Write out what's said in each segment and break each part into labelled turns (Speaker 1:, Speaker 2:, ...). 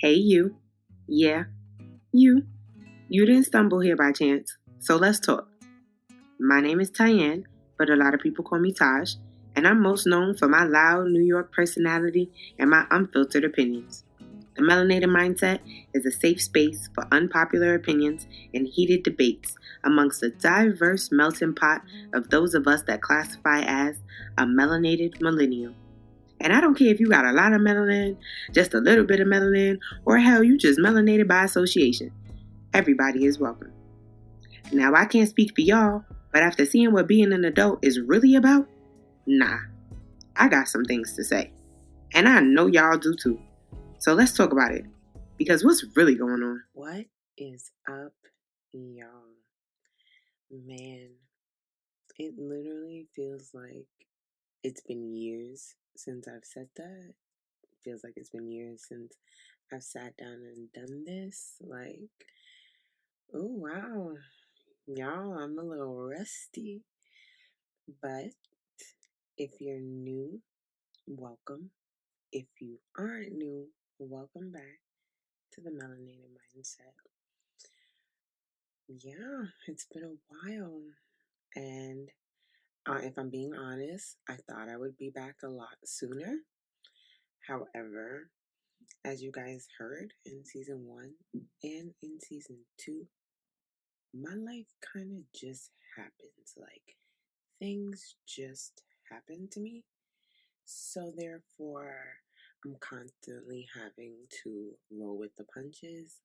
Speaker 1: Hey, you. Yeah, you. You didn't stumble here by chance, so let's talk. My name is Tyanne, but a lot of people call me Taj, and I'm most known for my loud New York personality and my unfiltered opinions. The Melanated Mindset is a safe space for unpopular opinions and heated debates amongst a diverse melting pot of those of us that classify as a melanated millennial. And I don't care if you got a lot of melanin, just a little bit of melanin, or hell, you just melanated by association. Everybody is welcome. Now, I can't speak for y'all, but after seeing what being an adult is really about, nah, I got some things to say. And I know y'all do too. So let's talk about it. Because what's really going on?
Speaker 2: What is up, y'all? Man, it literally feels like it's been years since I've said that. It feels like it's been years since I've sat down and done this. Like, oh wow, y'all, I'm a little rusty. But if you're new, welcome. If you aren't new, welcome back to the Melanated Mindset. Yeah, it's been a while. And if I'm being honest, I thought I would be back a lot sooner. However, as you guys heard in season 1 and in season 2, my life kind of just happens. Like, things just happen to me. So, therefore, I'm constantly having to roll with the punches.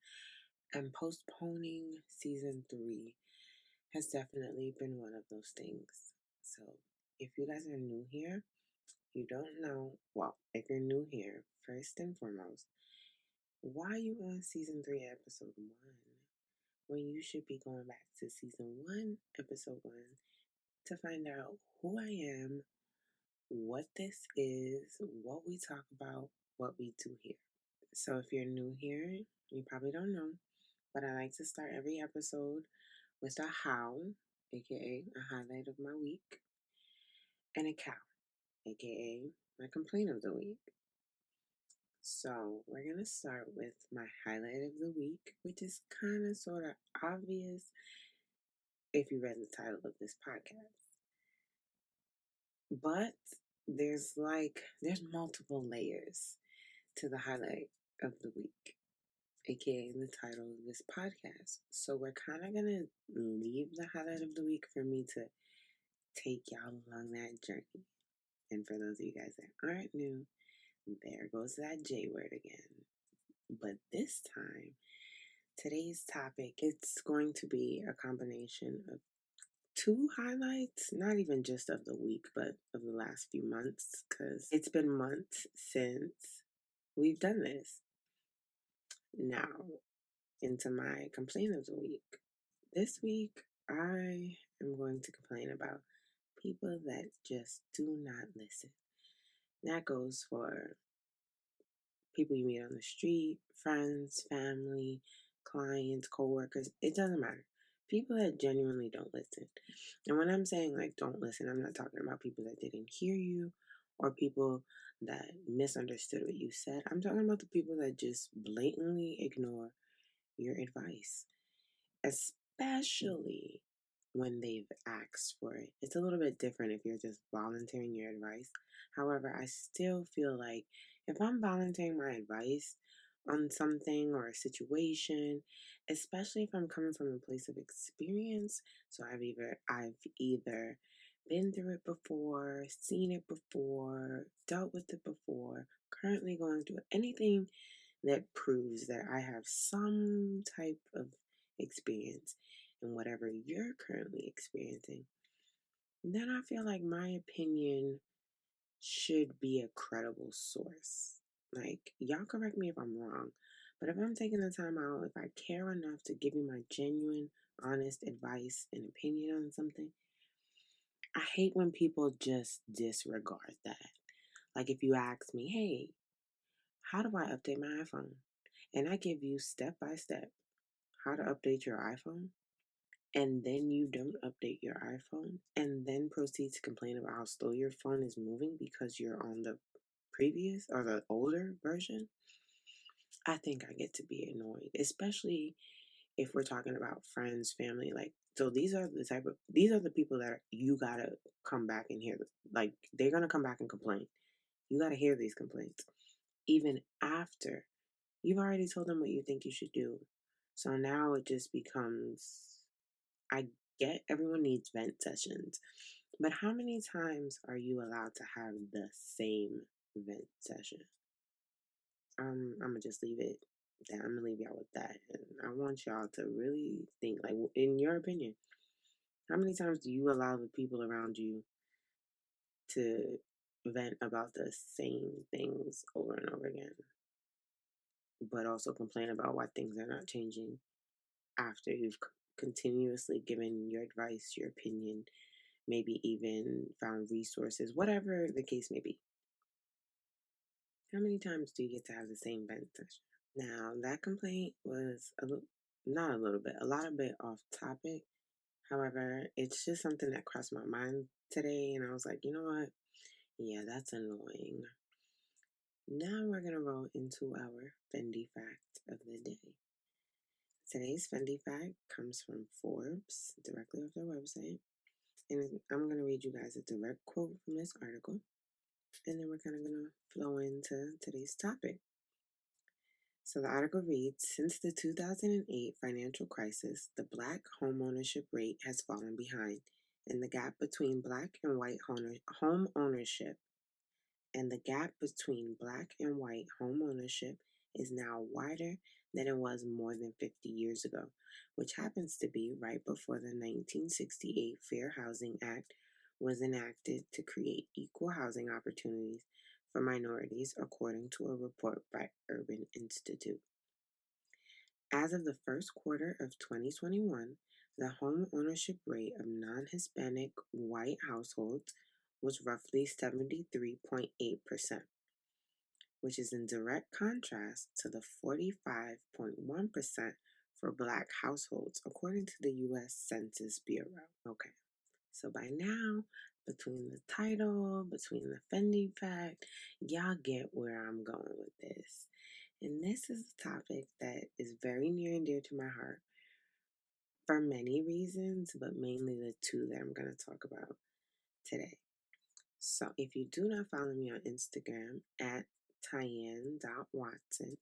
Speaker 2: And postponing season 3 has definitely been one of those things. So, if you guys are new here, you don't know, well, if you're new here, first and foremost, why are you on season 3, episode 1, when you should be going back to season 1, episode 1, to find out who I am, what this is, what we talk about, what we do here. So if you're new here, you probably don't know, but I like to start every episode with a how, aka a highlight of my week, and a cow, aka my complaint of the week. So we're going to start with my highlight of the week, which is kind of sort of obvious if you read the title of this podcast. But there's multiple layers to the highlight of the week, aka the title of this podcast. So we're kind of going to leave the highlight of the week for me to take y'all along that journey. And for those of you guys that aren't new, there goes that J word again. But this time, today's topic, it's going to be a combination of 2 highlights, not even just of the week, but of the last few months, because it's been months since we've done this. Now, into my complaint of the week. This week, I am going to complain about people that just do not listen. That goes for people you meet on the street, friends, family, clients, coworkers. It doesn't matter. People that genuinely don't listen. And when I'm saying like don't listen, I'm not talking about people that didn't hear you or people that misunderstood what you said. I'm talking about the people that just blatantly ignore your advice, especially when they've asked for it. It's a little bit different if you're just volunteering your advice. However, I still feel like if I'm volunteering my advice on something or a situation, especially if I'm coming from a place of experience, so I've either been through it before, seen it before, dealt with it before, currently going through anything that proves that I have some type of experience in whatever you're currently experiencing, then I feel like my opinion should be a credible source. Like, y'all correct me if I'm wrong, but if I'm taking the time out, if I care enough to give you my genuine, honest advice and opinion on something, I hate when people just disregard that. Like, if you ask me, hey, how do I update my iPhone? And I give you step by step how to update your iPhone, and then you don't update your iPhone, and then proceed to complain about how slow your phone is moving because you're on the previous or the older version, I think I get to be annoyed, especially if we're talking about friends, family. Like, so these are the people that you gotta come back and hear. Like, they're gonna come back and complain. You gotta hear these complaints, even after you've already told them what you think you should do. So now it just becomes, I get everyone needs vent sessions, but how many times are you allowed to have the same vent session? I'm gonna just leave it. That I'm gonna leave y'all with that, and I want y'all to really think, like, in your opinion, how many times do you allow the people around you to vent about the same things over and over again, but also complain about why things are not changing after you've continuously given your advice, your opinion, maybe even found resources, whatever the case may be? How many times do you get to have the same vent session? Now, that complaint was not a little bit, a lot of bit off topic. However, it's just something that crossed my mind today, and I was like, you know what? Yeah, that's annoying. Now we're going to roll into our Fendi fact of the day. Today's Fendi fact comes from Forbes, directly off their website. And I'm going to read you guys a direct quote from this article. And then we're kind of going to flow into today's topic. So the article reads, since the 2008 financial crisis, the black homeownership rate has fallen behind, and the gap between black and white home ownership is now wider than it was more than 50 years ago, which happens to be right before the 1968 Fair Housing Act was enacted to create equal housing opportunities for minorities, according to a report by Urban Institute. As of the first quarter of 2021, the home ownership rate of non Hispanic white households was roughly 73.8%, which is in direct contrast to the 45.1% for black households, according to the U.S. Census Bureau. Okay, so by now, between the title, between the Fendi fact, y'all get where I'm going with this. And this is a topic that is very near and dear to my heart for many reasons, but mainly the two that I'm going to talk about today. So if you do not follow me on Instagram at Tyanne.Watson,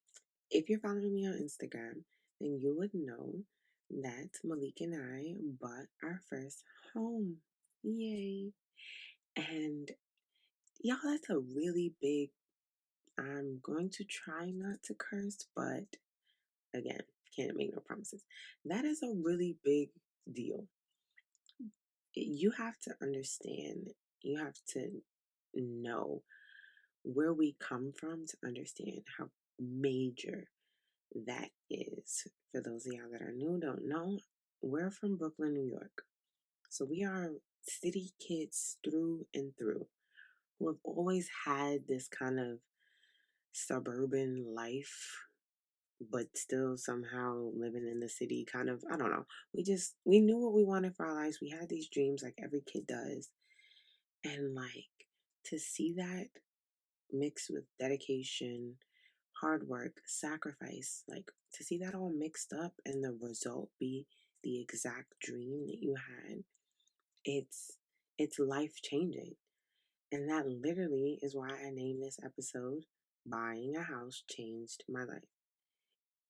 Speaker 2: if you're following me on Instagram, then you would know that Malik and I bought our first home. Yay. And y'all, that's a really big, I'm going to try not to curse, but again, can't make no promises. That is a really big deal. You have to understand, you have to know where we come from to understand how major that is. For those of y'all that are new, don't know, we're from Brooklyn, New York. So we are city kids through and through who have always had this kind of suburban life, but still somehow living in the city, kind of, I don't know. We knew what we wanted for our lives. We had these dreams like every kid does. And like to see that mixed with dedication, hard work, sacrifice, like to see that all mixed up and the result be the exact dream that you had, it's life changing. And that literally is why I named this episode Buying a House Changed My Life.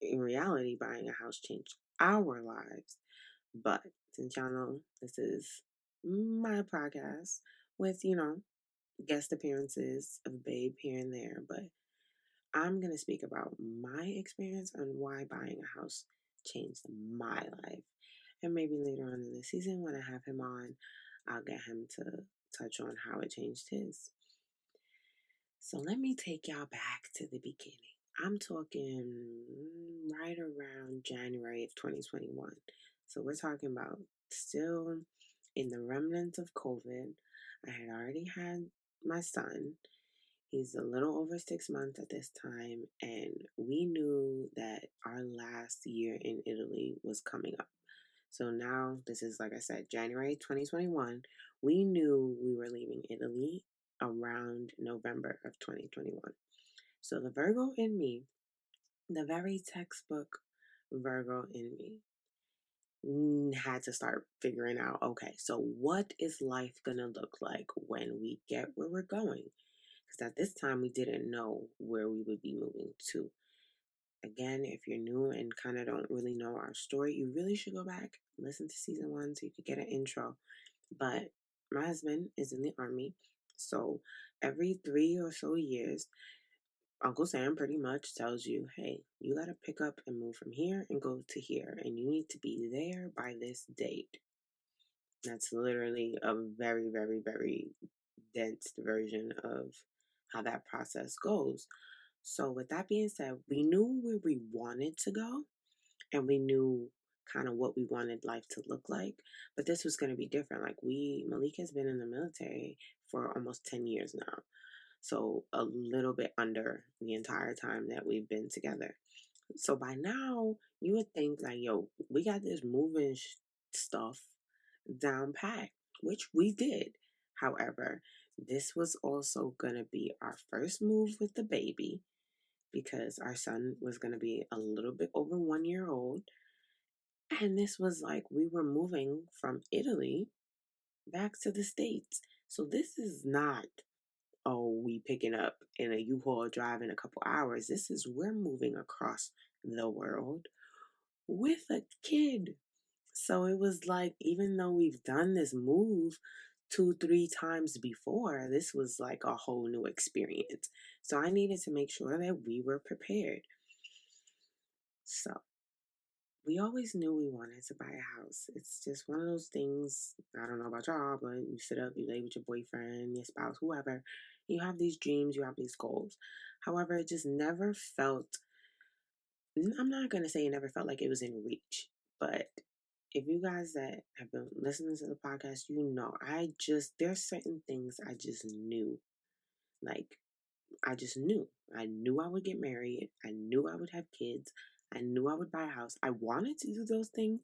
Speaker 2: In reality, buying a house changed our lives. But since y'all know this is my podcast with, guest appearances of Babe here and there, but I'm going to speak about my experience on why buying a house changed my life. And maybe later on in the season, when I have him on, I'll get him to touch on how it changed his. So let me take y'all back to the beginning. I'm talking right around January of 2021. So we're talking about still in the remnants of COVID. I had already had my son. He's a little over 6 months at this time, and we knew that our last year in Italy was coming up. So now, this is, like I said, January 2021. We knew we were leaving Italy around November of 2021. So the Virgo in me The very textbook Virgo in me had to start figuring out, okay, so what is life gonna look like when we get where we're going? Because at this time we didn't know where we would be moving to. Again, if you're new and kind of don't really know our story, you really should go back, listen to season 1 so you could get an intro. But my husband is in the army, so every 3 or so years, Uncle Sam pretty much tells you, hey, you got to pick up and move from here and go to here, and you need to be there by this date. That's literally a very, very, very dense version of how that process goes. So, with that being said, we knew where we wanted to go and we knew kind of what we wanted life to look like. But this was going to be different. Like, Malik has been in the military for almost 10 years now. So, a little bit under the entire time that we've been together. So, by now, you would think, like, yo, we got this moving stuff down pat, which we did. However, this was also going to be our first move with the baby because our son was going to be a little bit over 1 year old. And this was like we were moving from Italy back to the States. So this is not, oh, we picking up in a U-Haul drive in a couple hours. This is we're moving across the world with a kid. So it was like, even though we've done this move 2, 3 times before, this was like a whole new experience. So I needed to make sure that we were prepared. So we always knew we wanted to buy a house. It's just one of those things. I don't know about y'all, but you sit up, you lay with your boyfriend, your spouse, whoever. You have these dreams, you have these goals. However, it just never felt, I'm not going to say it never felt like it was in reach, but if you guys that have been listening to the podcast, you know, there's certain things I just knew. Like, I just knew. I knew I would get married. I knew I would have kids. I knew I would buy a house. I wanted to do those things.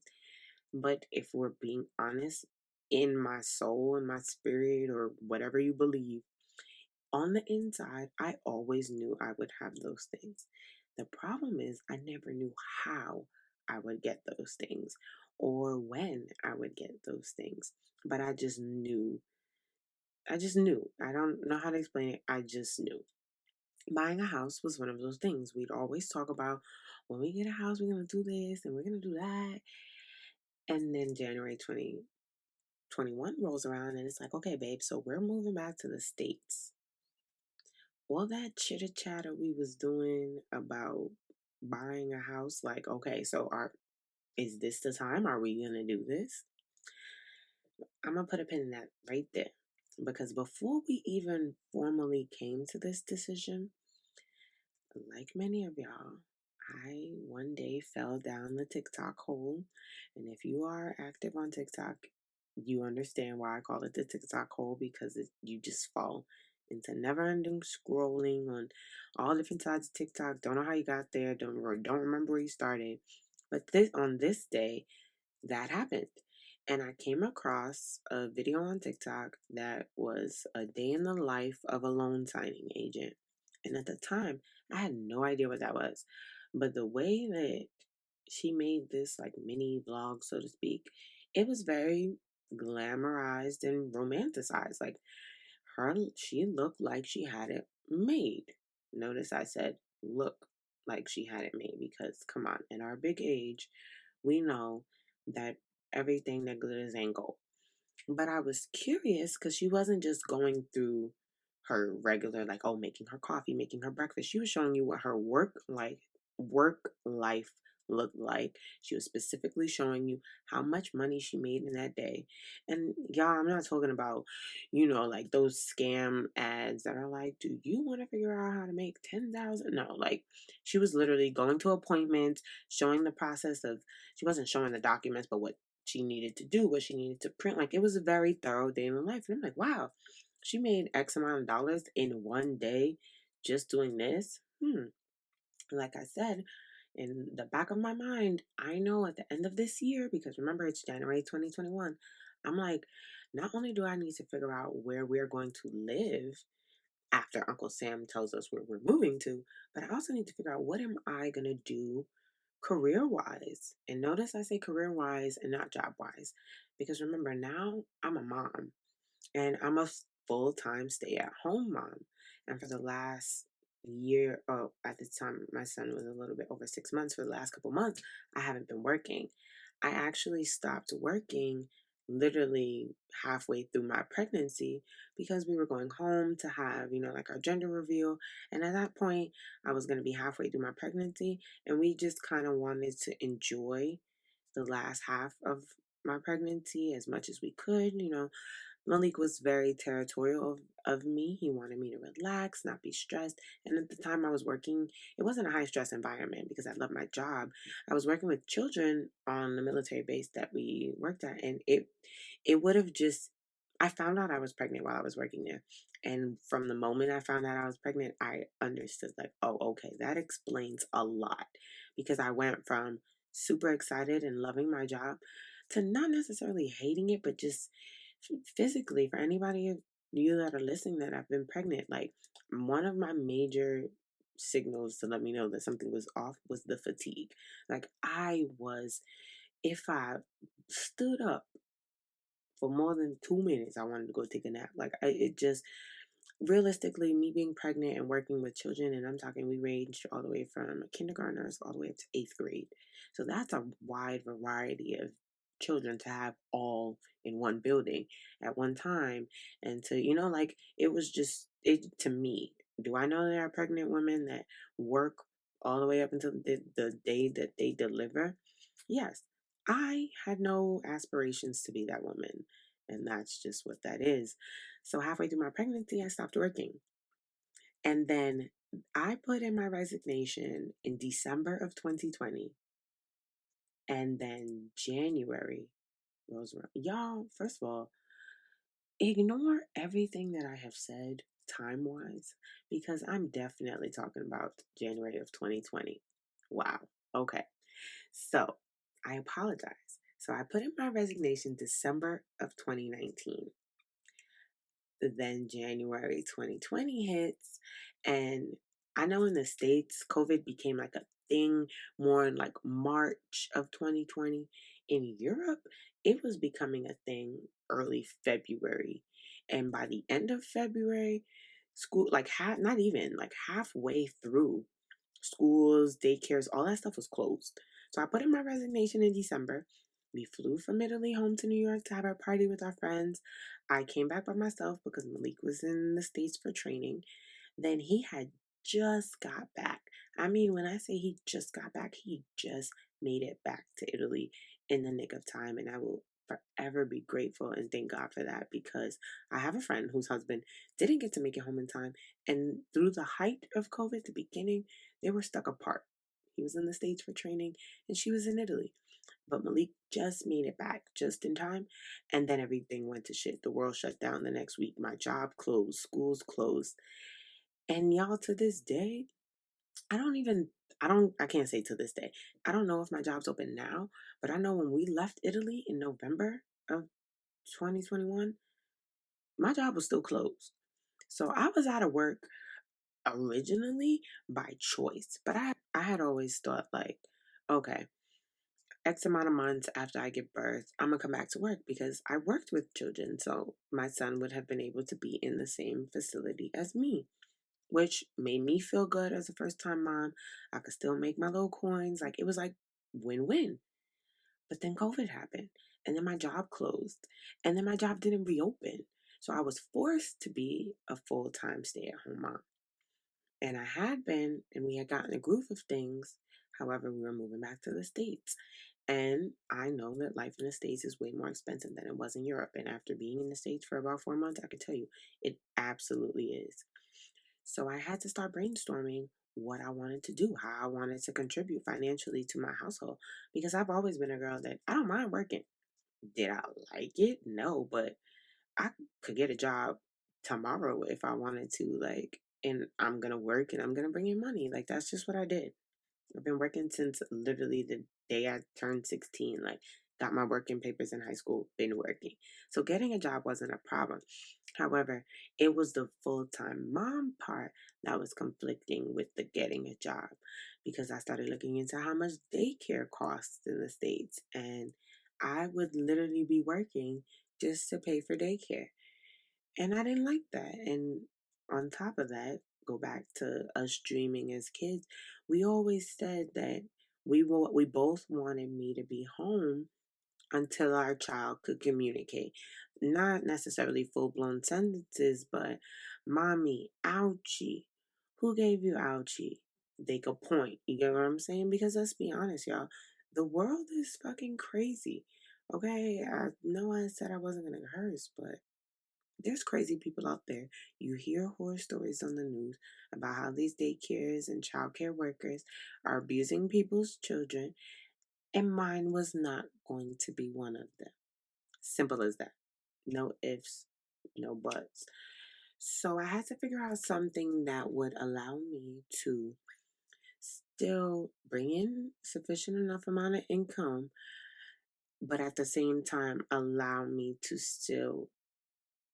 Speaker 2: But if we're being honest, in my soul, in my spirit, or whatever you believe, on the inside, I always knew I would have those things. The problem is, I never knew how I would get those things or when I would get those things. But I just knew. I just knew. I don't know how to explain it. I just knew. Buying a house was one of those things. We'd always talk about when we get a house, we're going to do this and we're going to do that. And then January 2021 rolls around and it's like, okay, babe, so we're moving back to the States. All that chitter chatter we was doing about buying a house, like, okay, so is this the time? Are we going to do this? I'm going to put a pin in that right there. Because before we even formally came to this decision, like many of y'all, I one day fell down the TikTok hole. And if you are active on TikTok, you understand why I call it the TikTok hole, because you just fall into never ending scrolling on all different sides of TikTok. Don't know how you got there, don't remember where you started. But on this day, that happened. And I came across a video on TikTok that was a day in the life of a loan signing agent. And at the time, I had no idea what that was. But the way that she made this like mini vlog, so to speak, it was very glamorized and romanticized. Like she looked like she had it made. Notice I said look like she had it made because come on, in our big age, we know that everything that glitters ain't gold. But I was curious because she wasn't just going through her regular, like, oh, making her coffee, making her breakfast. She was showing you what her work life looked like. She was specifically showing you how much money she made in that day. And y'all, I'm not talking about, like those scam ads that are like, do you want to figure out how to make 10,000? No, like she was literally going to appointments, showing the process of, she wasn't showing the documents, but what she needed to do, what she needed to print. Like it was a very thorough day in the life. And I'm like, wow, she made X amount of dollars in one day just doing this. Like I said, in the back of my mind, I know at the end of this year, because remember it's January 2021, I'm like, not only do I need to figure out where we're going to live, after Uncle Sam tells us where we're moving to. But I also need to figure out, what am I going to do career wise? And notice I say career wise and not job wise, because remember, now I'm a mom and I'm a full time stay at home mom. And for the last year, oh, at the time my son was a little bit over 6 months, for the last couple months, I haven't been working. I actually stopped working literally halfway through my pregnancy because we were going home to have, like our gender reveal. And at that point, I was going to be halfway through my pregnancy, and we just kind of wanted to enjoy the last half of my pregnancy as much as we could. Malik was very territorial of me. He wanted me to relax, not be stressed. And at the time I was working, it wasn't a high stress environment because I loved my job. I was working with children on the military base that we worked at, and it would have just, I found out I was pregnant while I was working there. And from the moment I found out I was pregnant, I understood, like, oh, okay, that explains a lot, because I went from super excited and loving my job to not necessarily hating it, but just physically. For anybody of you that are listening that I've been pregnant, like, one of my major signals to let me know that something was off was the fatigue. Like, if I stood up for more than 2 minutes, I wanted to go take a nap. Like, it just, realistically, me being pregnant and working with children, and I'm talking, we ranged all the way from kindergartners all the way up to eighth grade. So that's a wide variety of children to have all in one building at one time. And to, like, it was just, it to me. Do I know there are pregnant women that work all the way up until the day that they deliver? Yes. I had no aspirations to be that woman. And that's just what that is. So halfway through my pregnancy, I stopped working. And then I put in my resignation in December of 2020. And then January rolls around. Y'all, first of all, ignore everything that I have said time wise, because I'm definitely talking about January of 2020. Wow. Okay. So I apologize. So I put in my resignation December of 2019. Then January 2020 hits, and I know in the States, COVID became like a thing more in like March of 2020. In Europe, it was becoming a thing early February. And by the end of February, school, like not even like halfway through, schools, daycares, all that stuff was closed. So I put in my resignation in December. We flew from Italy home to New York to have our party with our friends. I came back by myself because Malik was in the States for training. Then he had just got back. I mean, when I say he just got back, he just made it back to Italy in the nick of time. And I will forever be grateful and thank God for that, because I have a friend whose husband didn't get to make it home in time. And through the height of COVID, the beginning, they were stuck apart. He was in the States for training and she was in Italy. But Malik just made it back just in time. And then everything went to shit. The world shut down the next week. My job closed. Schools closed. And y'all, to this day, I can't say to this day. I don't know if my job's open now, but I know when we left Italy in November of 2021, my job was still closed. So I was out of work originally by choice, but I had always thought, like, okay, X amount of months after I give birth, I'm gonna come back to work, because I worked with children, so my son would have been able to be in the same facility as me, which made me feel good as a first time mom. I could still make my little coins. Like, it was like win-win. But then COVID happened, and then my job closed, and then my job didn't reopen. So I was forced to be a full-time stay-at-home mom. And I had been, and we had gotten a groove of things. However, we were moving back to the States. And I know that life in the States is way more expensive than it was in Europe. And after being in the States for about 4 months, I can tell you, it absolutely is. So I had to start brainstorming what I wanted to do, how I wanted to contribute financially to my household. Because I've always been a girl that I don't mind working. Did I like it? No, but I could get a job tomorrow if I wanted to, like, and I'm gonna work and I'm gonna bring in money. Like, that's just what I did. I've been working since literally the day I turned 16. Like, got my working papers in high school, been working. So getting a job wasn't a problem. However, it was the full time mom part that was conflicting with the getting a job because I started looking into how much daycare costs in the States. And I would literally be working just to pay for daycare. And I didn't like that. And on top of that, go back to us dreaming as kids, we always said that we both wanted me to be home until our child could communicate. Not necessarily full blown sentences, but mommy, ouchie. Who gave you ouchie? They could point. You get what I'm saying? Because let's be honest, y'all. The world is fucking crazy. Okay, I know I said I wasn't gonna curse, but there's crazy people out there. You hear horror stories on the news about how these daycares and childcare workers are abusing people's children, and mine was not going to be one of them. Simple as that. No ifs, no buts. So I had to figure out something that would allow me to still bring in sufficient enough amount of income, but at the same time allow me to still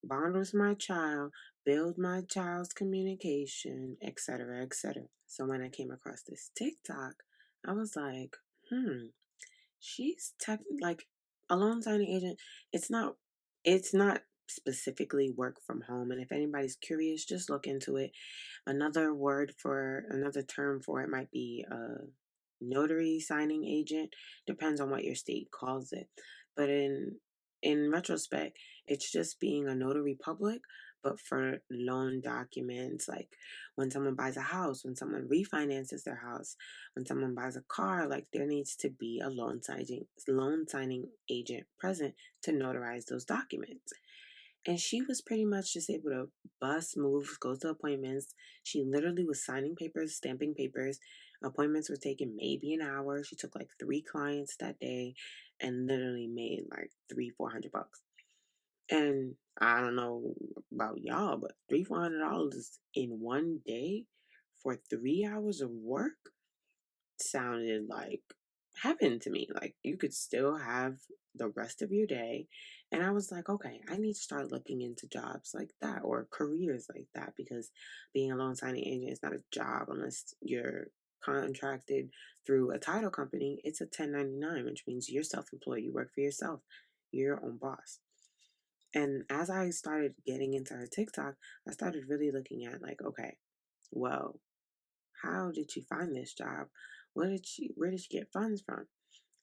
Speaker 2: bond with my child, build my child's communication, etc., etc. So when I came across this TikTok, I was like, she's like a loan signing agent. It's not specifically work from home. And if anybody's curious, just look into it. Another term for it might be a notary signing agent. Depends on what your state calls it. But in retrospect, it's just being a notary public, but for loan documents, like when someone buys a house, when someone refinances their house, when someone buys a car, like there needs to be a loan signing agent present to notarize those documents. And she was pretty much just able to bust moves, go to appointments. She literally was signing papers, stamping papers. Appointments were taking maybe an hour. She took like 3 clients that day and literally made like $300-400. And I don't know about y'all, but $300-400 in one day for 3 hours of work sounded like heaven to me. Like you could still have the rest of your day. And I was like, okay, I need to start looking into jobs like that or careers like that because being a loan signing agent is not a job unless you're contracted through a title company. It's a 1099, which means you're self employed. You work for yourself, you're your own boss. And as I started getting into her TikTok, I started really looking at like, okay, well, how did she find this job? Where did she get funds from?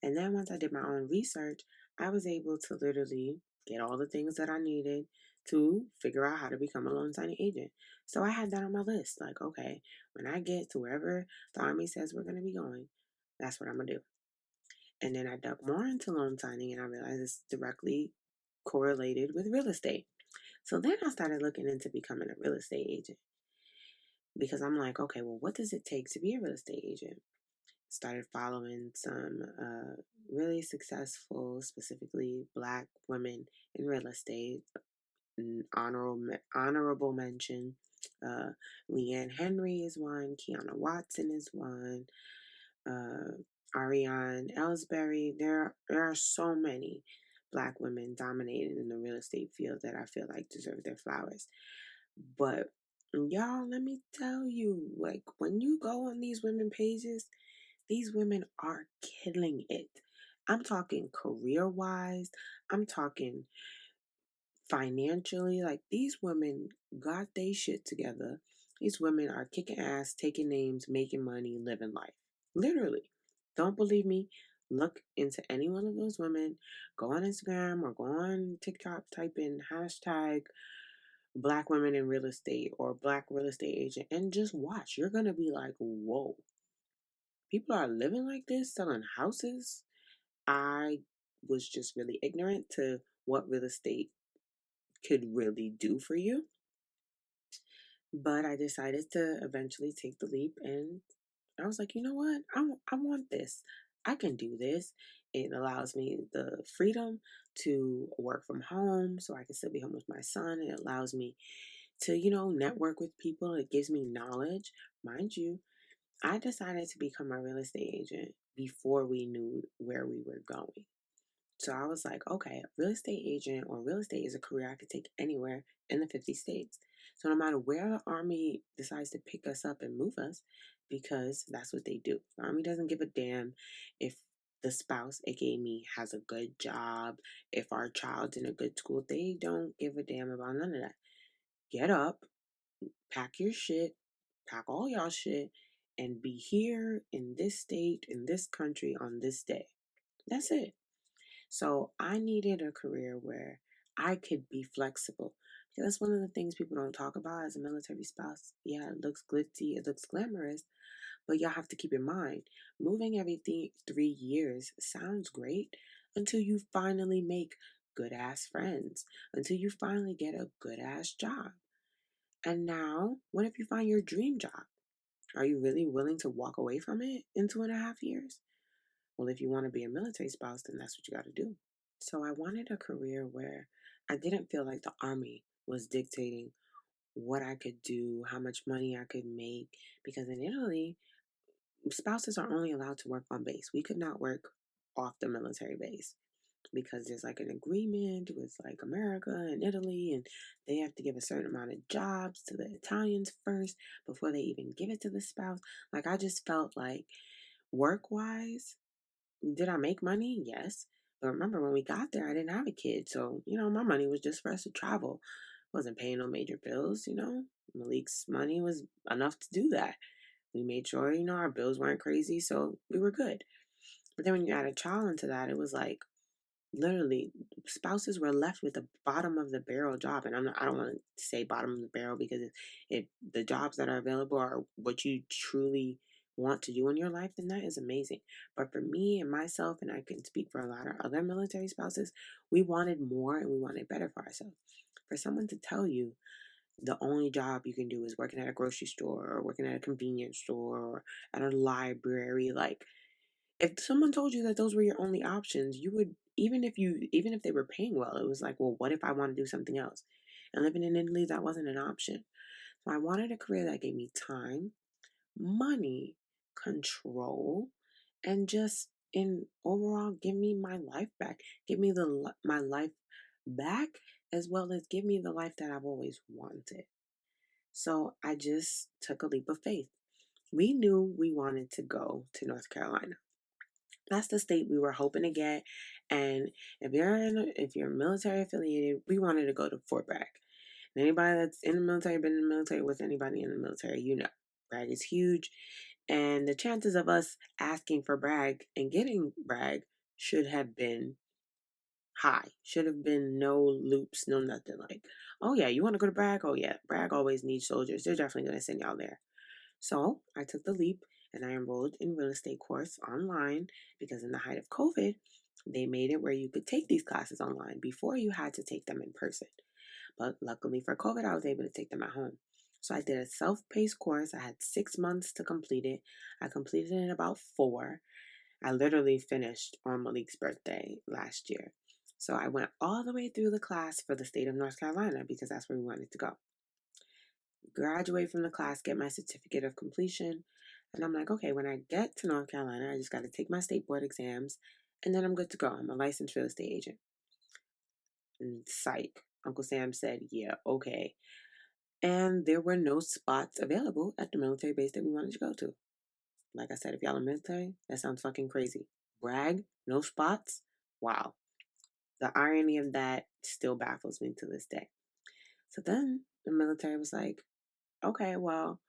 Speaker 2: And then once I did my own research, I was able to literally get all the things that I needed to figure out how to become a loan signing agent. So I had that on my list. Like, okay, when I get to wherever the Army says we're going to be going, that's what I'm going to do. And then I dug more into loan signing and I realized it's directly correlated with real estate. So then I started looking into becoming a real estate agent because I'm like, okay, well, what does it take to be a real estate agent? Started following some really successful, specifically Black women in real estate. Honorable mention. Uh, Leanne Henry is one. Kiana Watson is one. Uh, Ariane Ellsbury. There are so many Black women dominating in the real estate field that I feel like deserve their flowers. But y'all, let me tell you, like when you go on these women pages, these women are killing it. I'm talking career wise, I'm talking financially. Like these women got they shit together. These women are kicking ass, taking names, making money, living life. Literally. Don't believe me? Look into any one of those women. Go on Instagram or go on TikTok, type in hashtag Black women in real estate or Black real estate agent and just watch. You're going to be like, whoa, people are living like this, selling houses. I was just really ignorant to what real estate could really do for you. But I decided to eventually take the leap and I was like, you know what? I want this. I can do this. It allows me the freedom to work from home so I can still be home with my son. It allows me to, network with people. It gives me knowledge. Mind you, I decided to become a real estate agent before we knew where we were going. So I was like, okay, real estate agent or real estate is a career I could take anywhere in the 50 states. So no matter where the Army decides to pick us up and move us, because that's what they do. The Army doesn't give a damn if the spouse, aka me, has a good job, if our child's in a good school. They don't give a damn about none of that. Get up, pack your shit, pack all y'all shit, and be here in this state, in this country on this day. That's it. So I needed a career where I could be flexible. Because that's one of the things people don't talk about as a military spouse. Yeah, it looks glitzy, it looks glamorous, but y'all have to keep in mind, moving every 3 years sounds great until you finally make good ass friends, until you finally get a good ass job. And now, what if you find your dream job? Are you really willing to walk away from it in 2.5 years? Well, if you want to be a military spouse, then that's what you got to do. So I wanted a career where I didn't feel like the Army was dictating what I could do, how much money I could make. Because in Italy, spouses are only allowed to work on base. We could not work off the military base because there's like an agreement with like America and Italy, and they have to give a certain amount of jobs to the Italians first before they even give it to the spouse. Like, I just felt like work wise, did I make money? Yes. But remember, when we got there, I didn't have a kid. So, my money was just for us to travel. Wasn't paying no major bills. Malik's money was enough to do that. We made sure, our bills weren't crazy. So we were good. But then when you add a child into that, it was like, literally, spouses were left with the bottom of the barrel job. And I don't want to say bottom of the barrel because the jobs that are available are what you truly want to do in your life, then that is amazing. But for me and myself, and I can speak for a lot of other military spouses, we wanted more and we wanted better for ourselves. For someone to tell you the only job you can do is working at a grocery store or working at a convenience store or at a library, like, if someone told you that those were your only options, you would, even if they were paying well, it was like, well, what if I want to do something else? And living in Italy, that wasn't an option. So I wanted a career that gave me time, money, control, and just in overall give me my life back. Give me my life back, as well as give me the life that I've always wanted. So I just took a leap of faith. We knew we wanted to go to North Carolina. That's the state we were hoping to get. And if you're military affiliated, we wanted to go to Fort Bragg. And anybody that's in the military, been in the military with anybody in the military, Bragg is huge. And the chances of us asking for Bragg and getting Bragg should have been high. Should have been no loops, no nothing. Like, oh yeah, you want to go to Bragg? Oh yeah, Bragg always needs soldiers. They're definitely going to send y'all there. So I took the leap and I enrolled in real estate course online because in the height of COVID, they made it where you could take these classes online. Before, you had to take them in person. But luckily for COVID, I was able to take them at home. So I did a self-paced course. I had 6 months to complete it. I completed it in about 4. I literally finished on Malik's birthday last year. So I went all the way through the class for the state of North Carolina because that's where we wanted to go. Graduate from the class, get my certificate of completion. And I'm like, okay, when I get to North Carolina, I just got to take my state board exams and then I'm good to go. I'm a licensed real estate agent. And psych, Uncle Sam said, yeah, okay. And there were no spots available at the military base that we wanted to go to. Like I said, if y'all are military, that sounds fucking crazy. Bragg, no spots? Wow. The irony of that still baffles me to this day. So then the military was like, okay, well,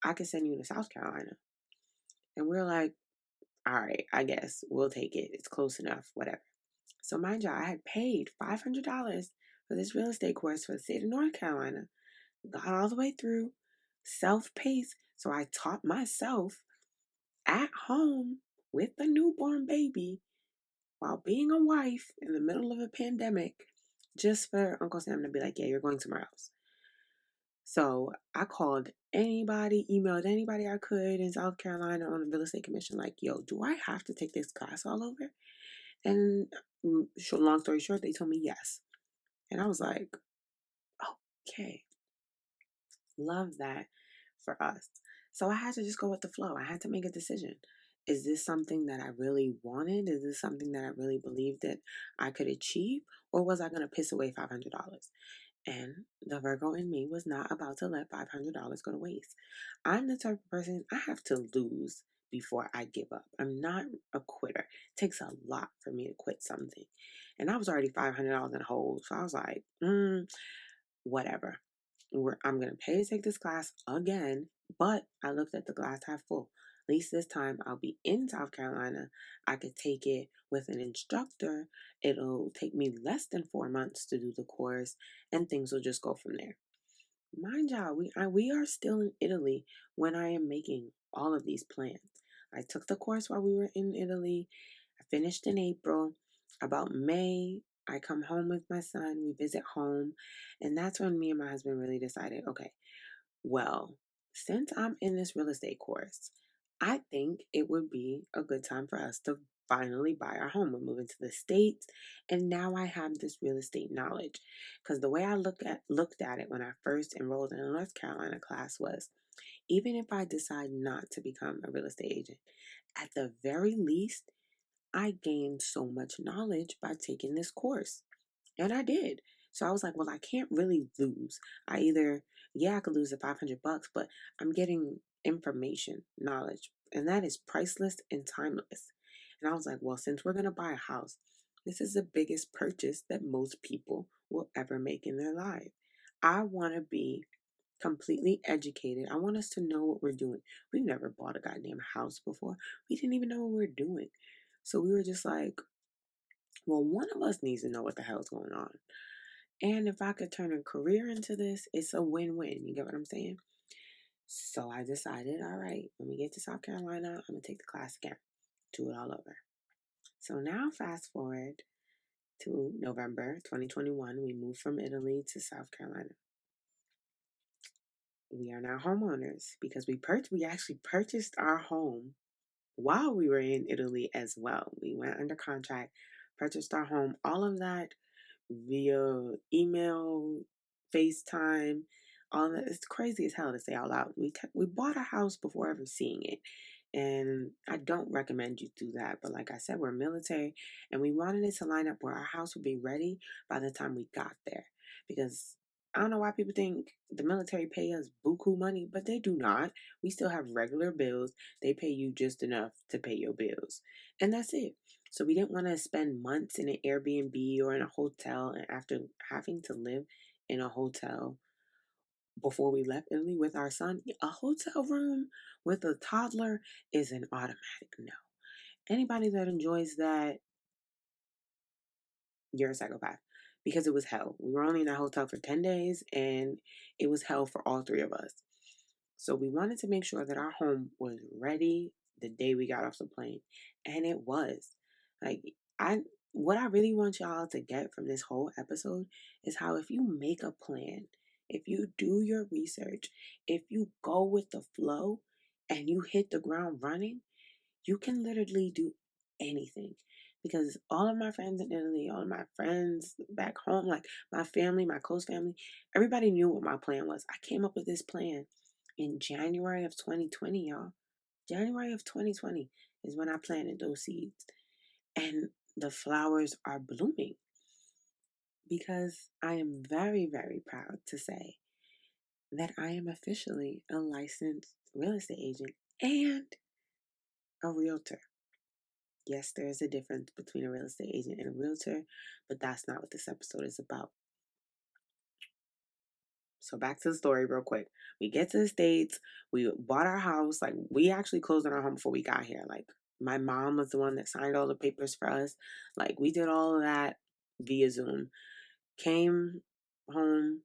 Speaker 2: I can send you to South Carolina. And we're like, all right, I guess we'll take it. It's close enough, whatever. So mind you, I had paid $500 for this real estate course for the state of North Carolina. Got all the way through, self-paced. So I taught myself at home with a newborn baby while being a wife in the middle of a pandemic, just for Uncle Sam to be like, yeah, you're going somewhere else. So I called anybody, emailed anybody I could in South Carolina on the real estate commission, like, yo, do I have to take this class all over? And long story short, they told me yes. And I was like, okay, love that for us. So I had to just go with the flow. I had to make a decision. is this something that I really wanted? Is this something that I really believed that I could achieve? Or was I going to piss away $500? And the Virgo in me was not about to let $500 go to waste. I'm the type of person, I have to lose before I give up. I'm not a quitter. It takes a lot for me to quit something. And I was already $500 in the hole. So I was like, whatever. I'm going to pay to take this class again. But I looked at the glass half full. At least this time I'll be in South Carolina. I could take it with an instructor. It'll take me less than 4 months to do the course, and things will just go from there. Mind y'all, we are still in Italy when I am making all of these plans. I took the course while we were in Italy. I finished in April. About May, I come home with my son. We visit home. And that's when me and my husband really decided, okay, well, since I'm in this real estate course, I think it would be a good time for us to finally buy our home. We're moving to the States, and now I have this real estate knowledge. Because the way I looked at it when I first enrolled in a North Carolina class was, even if I decide not to become a real estate agent, at the very least, I gained so much knowledge by taking this course. And I did. So I was like, well, I can't really lose. I could lose the $500, but I'm getting information, knowledge, and that is priceless and timeless. And I was like, well, since we're going to buy a house, this is the biggest purchase that most people will ever make in their life. I want to be completely educated. I want us to know what we're doing. We've never bought a goddamn house before. We didn't even know what we were doing. So we were just like, well, one of us needs to know what the hell's going on. And if I could turn a career into this, it's a win-win. You get what I'm saying? So I decided, all right, when we get to South Carolina, I'm going to take the class again, do it all over. So now fast forward to November 2021, we moved from Italy to South Carolina. We are now homeowners because we actually purchased our home while we were in Italy as well. We went under contract, purchased our home, all of that via email, FaceTime, all that. It's crazy as hell to say out loud. We bought a house before ever seeing it. And I don't recommend you do that. But like I said, we're military and we wanted it to line up where our house would be ready by the time we got there. Because I don't know why people think the military pay us buku money, but they do not. We still have regular bills. They pay you just enough to pay your bills. And that's it. So we didn't want to spend months in an Airbnb or in a hotel, and after having to live in a hotel before we left Italy with our son, a hotel room with a toddler is an automatic no. Anybody that enjoys that, you're a psychopath. Because it was hell. We were only in that hotel for 10 days and it was hell for all three of us. So we wanted to make sure that our home was ready the day we got off the plane. And it was. Like, I what I really want y'all to get from this whole episode is how if you make a plan, if you do your research, if you go with the flow and you hit the ground running, you can literally do anything. Because all of my friends in Italy, all of my friends back home, like my family, my close family, everybody knew what my plan was. I came up with this plan in January of 2020, y'all. January of 2020 is when I planted those seeds. And the flowers are blooming because I am very, very proud to say that I am officially a licensed real estate agent and a realtor. Yes, there is a difference between a real estate agent and a realtor, but that's not what this episode is about. So back to the story real quick. We get to the States, we bought our house, like we actually closed on our home before we got here. Like my mom was the one that signed all the papers for us. Like we did all of that via Zoom. Came home,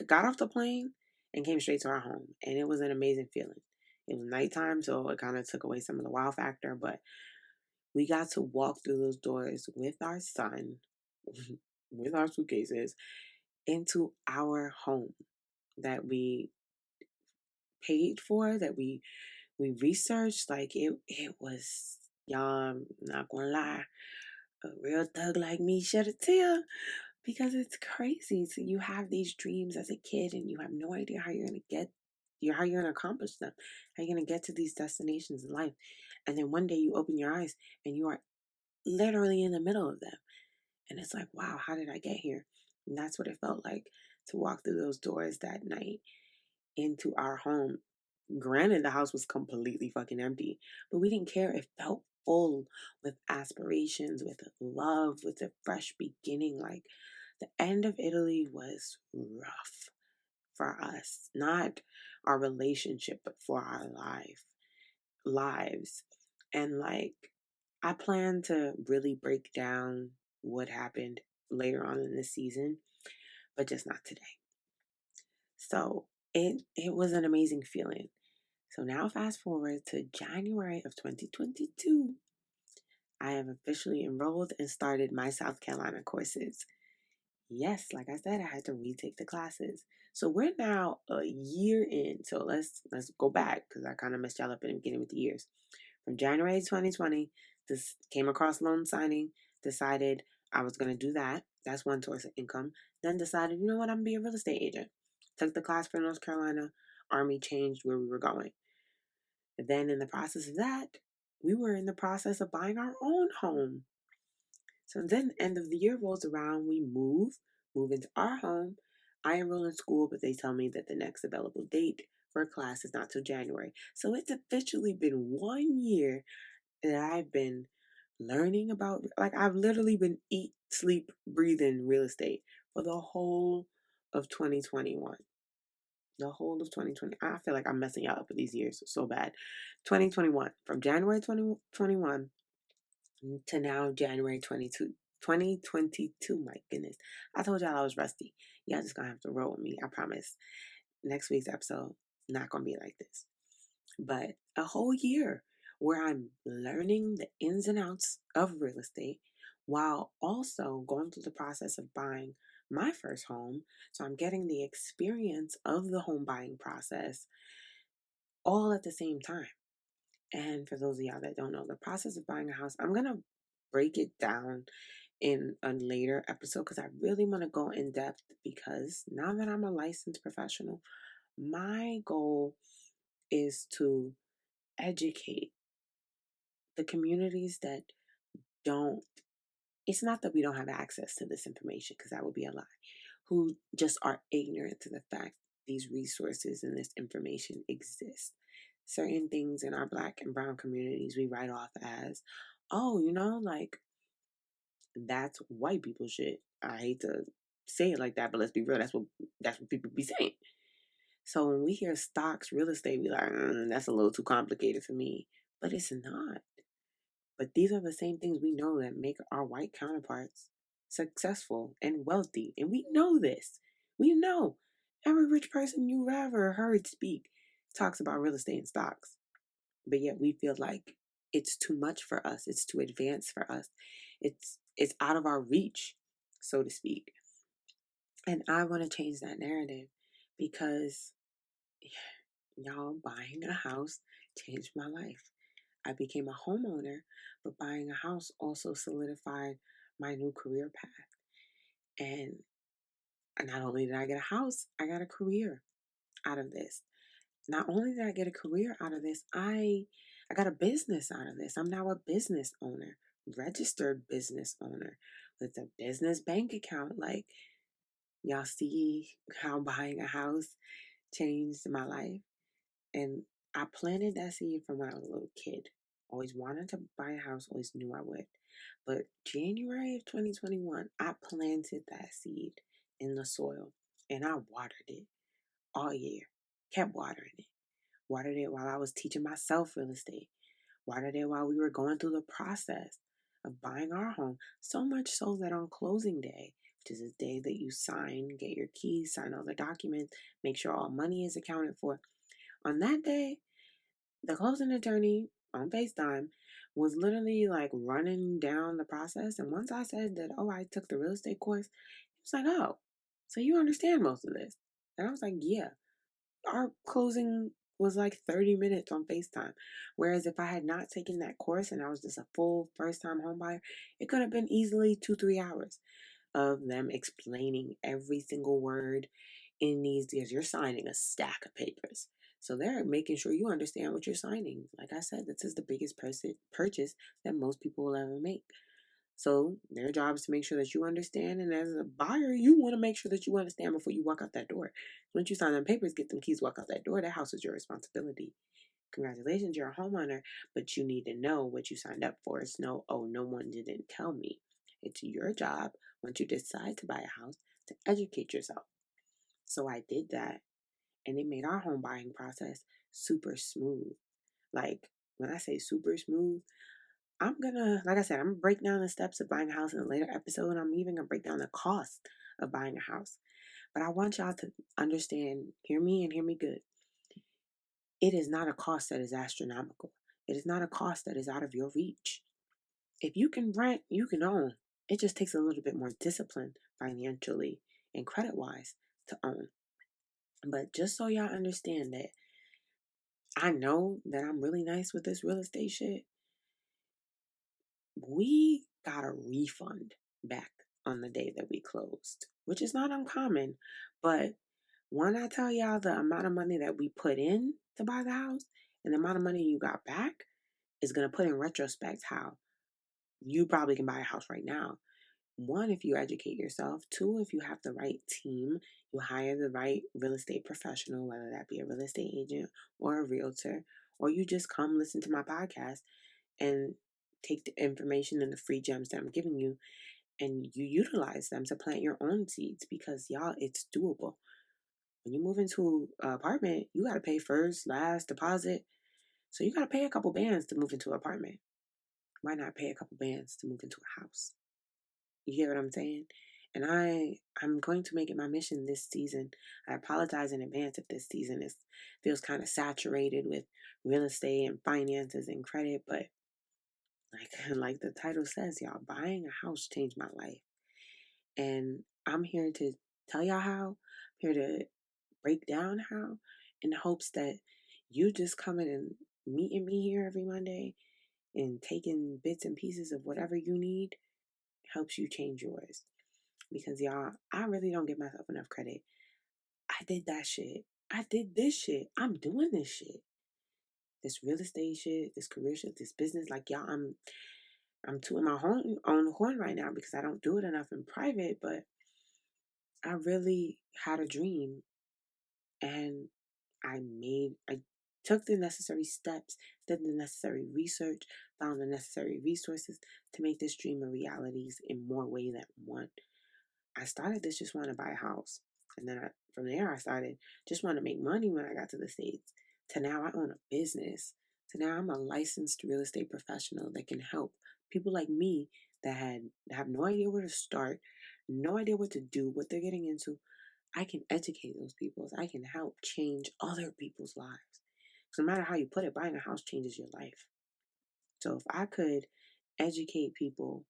Speaker 2: got off the plane and came straight to our home. And it was an amazing feeling. It was nighttime, so it kind of took away some of the wow factor, but we got to walk through those doors with our son, with our suitcases, into our home that we paid for, that we researched. Like it was, y'all, I'm not gonna lie, a real thug like me shed a tear because it's crazy. So you have these dreams as a kid and you have no idea how you're gonna accomplish them, how you're gonna get to these destinations in life. And then one day you open your eyes and you are literally in the middle of them. And it's like, wow, how did I get here? And that's what it felt like to walk through those doors that night into our home. Granted, the house was completely fucking empty, but we didn't care. It felt full with aspirations, with love, with a fresh beginning. Like the end of Italy was rough for us, not our relationship, but for our lives. And like, I plan to really break down what happened later on in the season, but just not today. So it was an amazing feeling. So now fast forward to January of 2022. I have officially enrolled and started my South Carolina courses. Yes, like I said, I had to retake the classes. So we're now a year in. So let's go back because I kind of messed y'all up in the beginning with the years. From January 2020, this came across loan signing, decided I was going to do that. That's one source of income. Then decided, you know what, I'm going to be a real estate agent. Took the class for North Carolina. Army changed where we were going. And then in the process of that, we were in the process of buying our own home. So then end of the year rolls around, we move into our home. I enroll in school, but they tell me that the next available date for a class is not till January. So it's officially been 1 year that I've been learning about, like I've literally been eat, sleep, breathing real estate for the whole of 2021. The whole of 2020. I feel like I'm messing y'all up with these years so bad. 2021, from January 2021 to now January 2022. My goodness. I told y'all I was rusty. Y'all just gonna have to roll with me. I promise. Next week's episode, not gonna be like this. But a whole year where I'm learning the ins and outs of real estate while also going through the process of buying my first home. So I'm getting the experience of the home buying process all at the same time. And for those of y'all that don't know, the process of buying a house, I'm going to break it down in a later episode because I really want to go in depth because now that I'm a licensed professional, my goal is to educate the communities that don't, it's not that we don't have access to this information because that would be a lie, who just are ignorant to the fact these resources and this information exist. Certain things in our Black and brown communities we write off as, oh, like that's white people shit. I hate to say it like that, but let's be real. That's what people be saying. So when we hear stocks, real estate, we like, that's a little too complicated for me. But it's not. But these are the same things we know that make our white counterparts successful and wealthy. And we know this. We know every rich person you've ever heard speak talks about real estate and stocks. But yet we feel like it's too much for us. It's too advanced for us. It's out of our reach, so to speak. And I want to change that narrative because y'all, buying a house changed my life. I became a homeowner, but buying a house also solidified my new career path. And not only did I get a house, I got a career out of this. Not only did I get a career out of this, I got a business out of this. I'm now a business owner, registered business owner with a business bank account. Like, y'all see how buying a house changed my life? And I planted that seed from when I was a little kid. Always wanted to buy a house, always knew I would. But January of 2021, I planted that seed in the soil and I watered it all year. Kept watering it. Watered it while I was teaching myself real estate. Watered it while we were going through the process of buying our home. So much so that on closing day, which is the day that you sign, get your keys, sign all the documents, make sure all money is accounted for. On that day, the closing attorney on FaceTime was literally like running down the process. And once I said that, oh, I took the real estate course, he was like, oh, so you understand most of this. And I was like, yeah. Our closing was like 30 minutes on FaceTime. Whereas if I had not taken that course and I was just a full first time home buyer, it could have been easily 2-3 hours of them explaining every single word in these deals. You're signing a stack of papers. So they're making sure you understand what you're signing. Like I said, this is the biggest purchase that most people will ever make. So their job is to make sure that you understand. And as a buyer, you want to make sure that you understand before you walk out that door. Once you sign them papers, get them keys, walk out that door, that house is your responsibility. Congratulations, you're a homeowner, but you need to know what you signed up for. It's no one didn't tell me. It's your job, once you decide to buy a house, to educate yourself. So I did that, and it made our home buying process super smooth. Like, when I say super smooth, like I said, I'm gonna break down the steps of buying a house in a later episode. And I'm even gonna break down the cost of buying a house. But I want y'all to understand, hear me and hear me good. It is not a cost that is astronomical. It is not a cost that is out of your reach. If you can rent, you can own. It just takes a little bit more discipline financially and credit wise to own. But just so y'all understand that I know that I'm really nice with this real estate shit, we got a refund back on the day that we closed, which is not uncommon. But when I tell y'all the amount of money that we put in to buy the house and the amount of money you got back is going to put in retrospect how you probably can buy a house right now. One, if you educate yourself. Two, if you have the right team, you hire the right real estate professional, whether that be a real estate agent or a realtor, or you just come listen to my podcast and take the information and the free gems that I'm giving you and you utilize them to plant your own seeds, because y'all, it's doable. When you move into an apartment, you got to pay first, last, deposit. So you got to pay a couple bands to move into an apartment. Why not pay a couple bands to move into a house? You hear what I'm saying? And I'm going to make it my mission this season. I apologize in advance if this season feels kind of saturated with real estate and finances and credit, but like the title says, y'all, buying a house changed my life. And I'm here to tell y'all how. I'm here to break down how, in the hopes that you just coming and meeting me here every Monday and taking bits and pieces of whatever you need helps you change yours. Because y'all, I really don't give myself enough credit. I did that shit. I did this shit. I'm doing this shit. This real estate shit, this career shit, this business. Like y'all, I'm tooting my own horn right now because I don't do it enough in private, but I really had a dream, and I took the necessary steps, did the necessary research, found the necessary resources to make this dream a reality in more ways than one. I started this just wanting to buy a house. And then from there, I started just wanting to make money when I got to the States. To now, I own a business. To now, I'm a licensed real estate professional that can help people like me that have no idea where to start, no idea what to do, what they're getting into. I can educate those people. I can help change other people's lives. So no matter how you put it, buying a house changes your life. So if I could educate people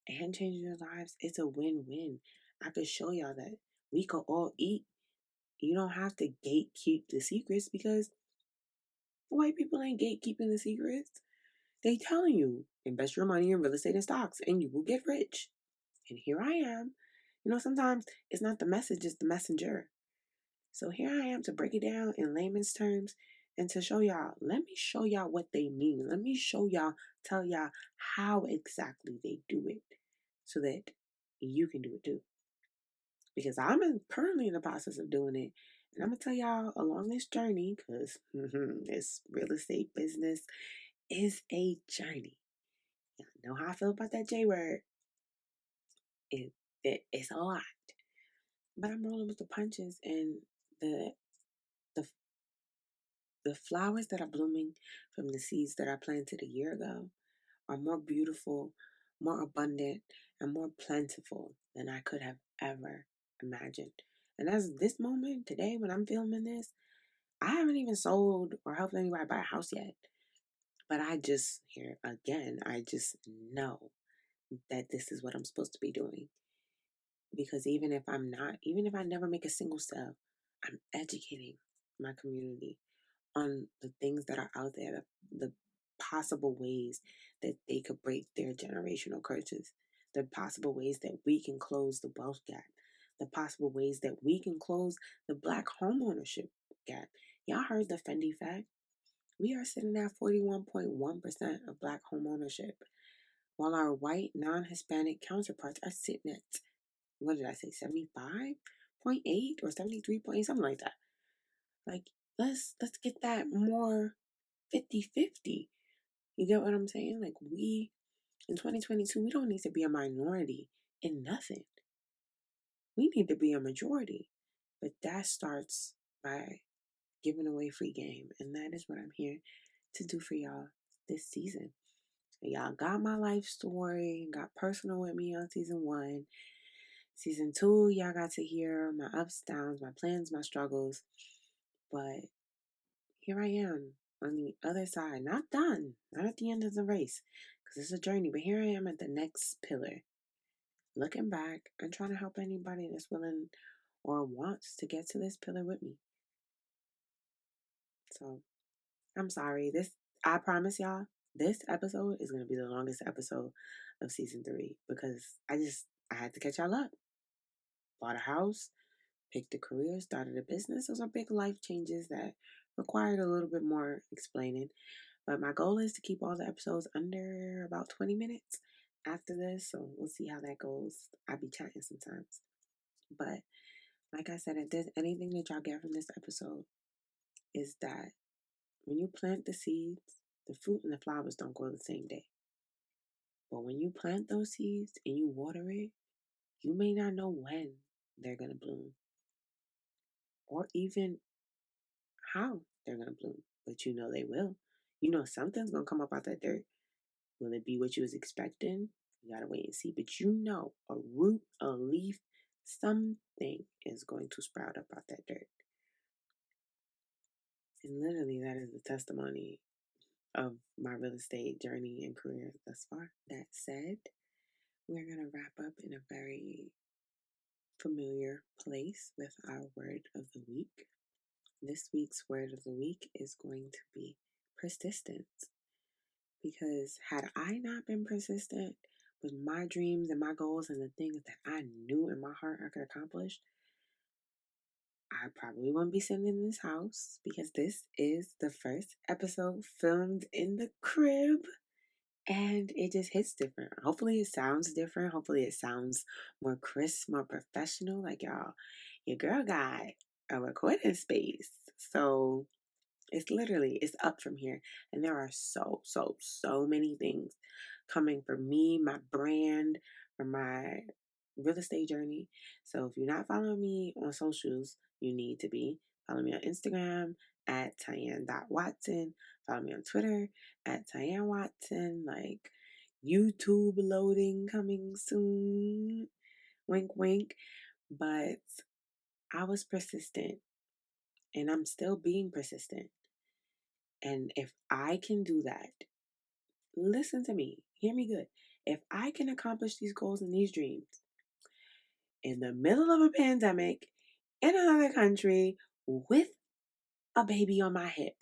Speaker 2: and change their lives, it's a win-win. I could show y'all that we could all eat. You don't have to gatekeep the secrets, because white people ain't gatekeeping the secrets. They telling you, invest your money in real estate and stocks and you will get rich. And here I am. Sometimes it's not the message, it's the messenger. So here I am to break it down in layman's terms and to show y'all, let me show y'all what they mean. Let me show y'all, tell y'all how exactly they do it so that you can do it too. Because I'm currently in the process of doing it. And I'm going to tell y'all along this journey, because this real estate business is a journey. Y'all know how I feel about that J word. It's a lot. But I'm rolling with the punches, and the the the flowers that are blooming from the seeds that I planted a year ago are more beautiful, more abundant, and more plentiful than I could have ever imagined. And as this moment today, when I'm filming this, I haven't even sold or helped anybody buy a house yet. But I just, here again, I just know that this is what I'm supposed to be doing. Because even if I never make a single sale, I'm educating my community on the things that are out there, the possible ways that they could break their generational curses, the possible ways that we can close the wealth gap, the possible ways that we can close the Black homeownership gap. Y'all heard the Fendi fact? We are sitting at 41.1% of Black home ownership, while our white non-Hispanic counterparts are sitting at, what did I say, 75.8 or 73.8, something like that. Like, let's get that more 50-50. You get what I'm saying? Like, we, in 2022, we don't need to be a minority in nothing. We need to be a majority. But that starts by giving away free game. And that is what I'm here to do for y'all this season. Y'all got my life story, got personal with me on season 1. Season 2, y'all got to hear my ups, downs, my plans, my struggles. But here I am on the other side. Not done. Not at the end of the race. Because it's a journey. But here I am at the next pillar. Looking back and trying to help anybody that's willing or wants to get to this pillar with me. So, I'm sorry. I promise y'all, this episode is going to be the longest episode of season 3. Because I had to catch y'all up. Bought a house. Picked a career, started a business. Those are big life changes that required a little bit more explaining. But my goal is to keep all the episodes under about 20 minutes after this. So we'll see how that goes. I'll be chatting sometimes. But like I said, if there's anything that y'all get from this episode, is that when you plant the seeds, the fruit and the flowers don't grow the same day. But when you plant those seeds and you water it, you may not know when they're going to bloom. Or even how they're going to bloom, but you know they will. You know something's going to come up out that dirt. Will it be what you was expecting? You got to wait and see. But you know a root, a leaf, something is going to sprout up out that dirt. And literally that is the testimony of my real estate journey and career thus far. That said, we're going to wrap up in a very familiar place with our word of the week. This week's word of the week is going to be persistence. Because had I not been persistent with my dreams and my goals and the things that I knew in my heart I could accomplish, I probably wouldn't be sitting in this house, because this is the first episode filmed in the crib. And it just hits different. Hopefully it sounds different. Hopefully it sounds more crisp, more professional. Like, y'all, your girl got a recording space. So it's up from here. And there are so many things coming for me, my brand, for my real estate journey. So if you're not following me on socials, you need to be. Follow me on Instagram at Tyanne.Watson. Follow me on Twitter at Tyanne Watson. Like, YouTube loading coming soon. Wink, wink. But I was persistent. And I'm still being persistent. And if I can do that, listen to me, hear me good. If I can accomplish these goals and these dreams in the middle of a pandemic, in another country, with a baby on my hip,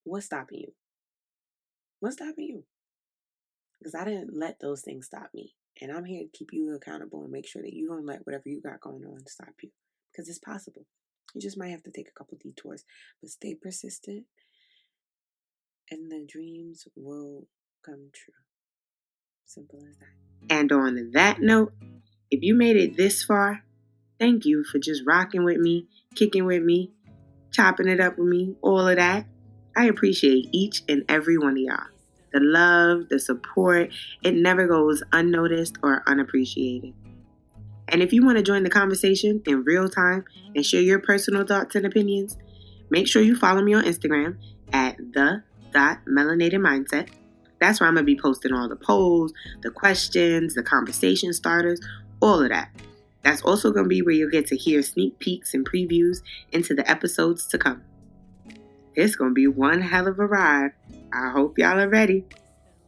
Speaker 2: what's stopping you? What's stopping you? Because I didn't let those things stop me. And I'm here to keep you accountable and make sure that you don't let whatever you got going on stop you. Because it's possible. You just might have to take a couple detours. But stay persistent. And the dreams will come true. Simple as that.
Speaker 1: And on that note, if you made it this far, thank you for just rocking with me, kicking with me, chopping it up with me, all of that. I appreciate each and every one of y'all. The love, the support, it never goes unnoticed or unappreciated. And if you want to join the conversation in real time and share your personal thoughts and opinions, make sure you follow me on Instagram at the.melanatedmindset. That's where I'm going to be posting all the polls, the questions, the conversation starters, all of that. That's also going to be where you'll get to hear sneak peeks and previews into the episodes to come. It's going to be one hell of a ride. I hope y'all are ready.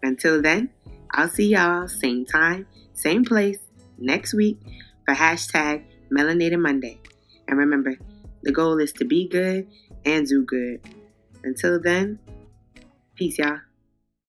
Speaker 1: Until then, I'll see y'all same time, same place, next week for #Melanated Monday. And remember, the goal is to be good and do good. Until then, peace, y'all.